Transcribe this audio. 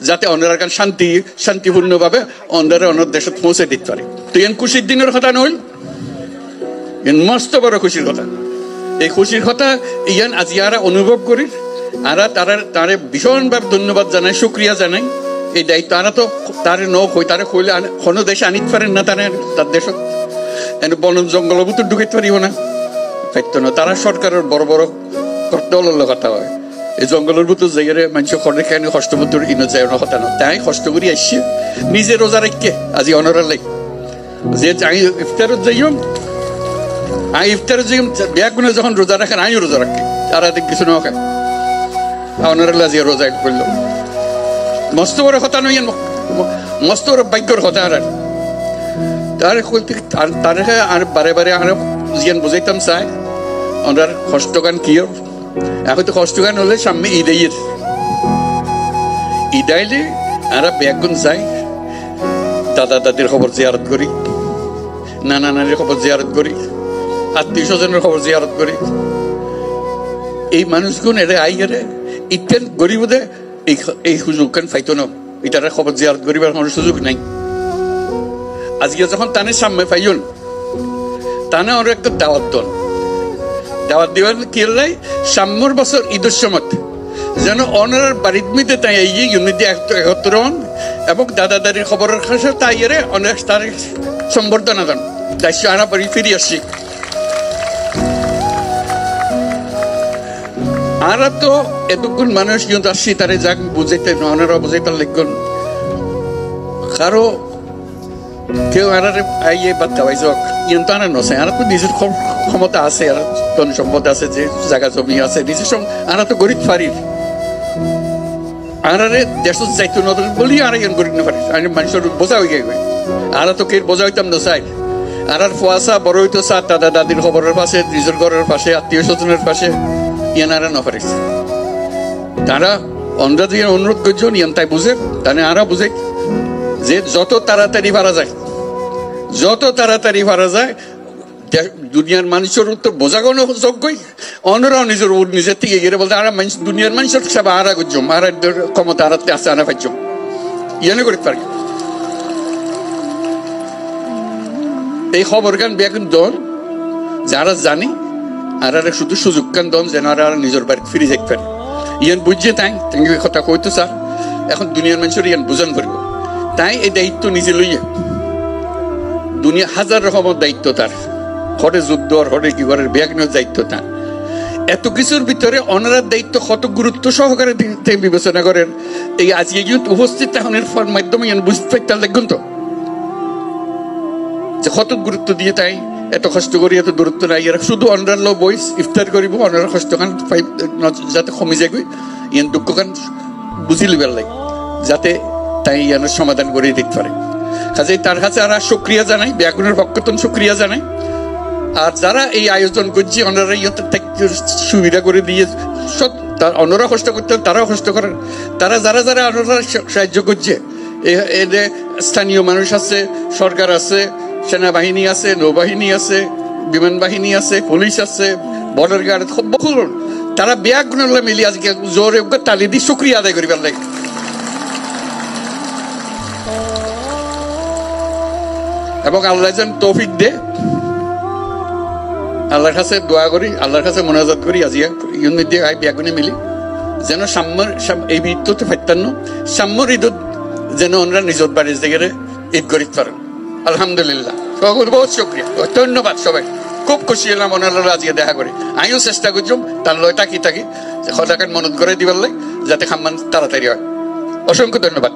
যাতে অন্যরা শান্তিপূর্ণভাবে অন্যরা অন্য দেশে পৌঁছে দিতে পারে। তো এন খুশির দিনের কথা নইল, এন মস্ত বড় খুশির কথা। এই খুশির কথা ইয়ান আজ ইয়ারা অনুভব করি, আর তারে ভীষণভাবে ধন্যবাদ জানাই, শুক্রিয়া জানাই। এই দায়িত্ব আরা তো তারে তারে কইলে কোনো দেশে আনিতে পারেন না, তার দেশ বন জঙ্গল ভিতর ঢুকাইতে পারিব না, পাইত না। তারা সরকারের বড় বড় দলের কথা হয়, এই জঙ্গলের ভিতর জায়গায় মানুষ খড়ে খায় কষ্ট ভিতর ইনো যায় না কথা না। তাই কষ্ট করি আসছে নিজে রোজা রাখকে আজি অনরা লাগ যে ইফতারত যাইম, ইফতারত যাইম ব্যাগুনে যখন রোজা রাখেন আমিও রোজা রাখি, আর কিছু না খায় অনরা আজি রোজা করলো। মস্ত বড় কথা নই, মস্ত বড় ভাগ্যর কথা। আর তারে আর বারে বারে আর জিয়ান বুঝাইতাম চাই ওনার কষ্টগান কি। এখন তো কষ্টগান হলে সামনে ঈদ আইলে আর ব্যাগুন যাই, দাদা দাদির খবর জিয়ারত করি, নানা নানির খবর জিয়ারত করি, আত্মীয় স্বজনের খবর জিয়ারত করি। এই মানুষগুন এরে আইয়ারে ইতেন গরিব দে এই সুযোগ কেন পাইতো না, এটার খবর জিয়ারত করিবার কোনো সুযোগ নাই। আজকে যখন তানে সামনে পাইন তানে ওর একটা দাওয়াত দন, দাওয়াত দিবার কি লাই সাম্যর বছর ঈদের সময় যেন অনার বাড়ির মধ্যে তাই ইউনিটি একত্র হন এবং দাদা দাদির খবরের কাছে তাই অনেক তার সম্বর্ধনা দেন। তাই আনা বাড়ি ফিরে আসছি। আর তো এতক্ষণ মানুষ কিন্তু আসছি তারে যাক বুঝাইতে ওনারা বুঝাইতে লিখুন কারো কেউ আর আইয়ে বাদ খাওয়াই যাক ইয়ন তো আনা নছে। আর তো নিজের ক্ষমতা আছে, আর ধন সম্পদ আছে, যে জায়গা জমি আছে নিজের সঙ্গে আনা তো গরিব ফারির আর দেশ যাইতো না বলি আর ইয়ন গরিব না পারি মানুষের বোঝা হয়ে গেছে। আর তো কে বোঝা হইতাম না চাই। আর ফুয়াশা বড় হইতো চা দাদা দাদির খবরের পাশে, নিজের ঘরের পাশে, আত্মীয় স্বজনের পাশে ইয়ান আর না পারিস। তারা অন্ধ্রা দিয়ে অনুরোধ করছেন ইয়ান তাই বুঝে, তাহলে আরা বুঝে যে যত তাড়াতাড়ি পারা যায়, যত তাড়াতাড়ি পারা যায় দুনিয়ার মানুষের তো বোঝাগোনো যোগ্যই অন্যরাও নিজের থেকে গিয়ে বলতে আর দুনিয়ার মানুষের সব আরা করছম আর ক্ষমতা আরাতে আছে আনা পাইছম ইয়ানে করতে পারি। এই খবর গান বেগুন দন যারা জানি আর শুধু সুযোগ গান দন যেন আর নিজের বাড়িতে ফিরে যেতে পারে। ইয়ান বুঝছে তাই কথা কইতো স্যার এখন দুনিয়ার মানুষের ইয়ান বুঝান করবো। তাই এই দায়িত্ব নিজে লইয়ে দুনিয়া হাজার রকমের দায়িত্ব তার, হরে যুদ্ধ আর হরে কি ঘরের ব্যাগনের দায়িত্ব তার। এত কিছুর ভিতরে অনারার দায়িত্ব কত গুরুত্ব সহকারে বিবেচনা করেন। এই আজকে কিন্তু উপস্থিত তাহনের মাধ্যমে বুঝতে পারতাম দেখুন তো যে কত গুরুত্ব দিয়ে তাই এত কষ্ট করি, এত দূরত্ব নাই। এরা শুধু অনার লো বইস ইফতার করিব, অনার কষ্ট খান যাতে কমে যায় ইয়ান দুঃখ খান বুঝি লিবার লাগে যাতে তাই ইয়ানের সমাধান করে দিতে পারে। কাজে তার কাছে আর শুক্রিয়া জানাই, ব্যাগুনের পক্ষতন শুক্রিয়া জানাই। আর যারা এই আয়োজন করছে ওনারা সুবিধা করে দিয়ে সব অন্যরা কষ্ট করতে তারাও কষ্ট করেন। তারা যারা যারা ওনারা সাহায্য করছে, এদের স্থানীয় মানুষ আছে, সরকার আছে, সেনাবাহিনী আছে, নৌবাহিনী আছে, বিমান বাহিনী আছে, পুলিশ আছে, বর্ডার গার্ড বহু তারা ব্যাগুনের মিলিয়ে আজকে জোরে তালি দিয়ে শুক্রিয়া আদায় করিবার লাগে। এবং আল্লাহ যেন তৌফিক দে, আল্লাহর কাছে দোয়া করি, আল্লাহর কাছে মোনাজাত করি আজিয়া ইউনিট দিয়ে ব্যাগুনে মিলি যেন সাম্যর এই ঈদতে ফাইতান্ন সাম্যর ঈদত যেন ওনারা নিজের বাড়ির জায়গায় ঈদ করিতে পারেন। আলহামদুলিল্লাহ, বহুত শুক্রিয়া, ধন্যবাদ সবাই। খুব খুশি হলাম ওনারা আজকে দেখা করে। আমিও চেষ্টা করছিলাম তার লয় থাকি সদাকার মনত করে দিবার লাগে যাতে খাম্মান তাড়াতাড়ি হয়। অসংখ্য ধন্যবাদ।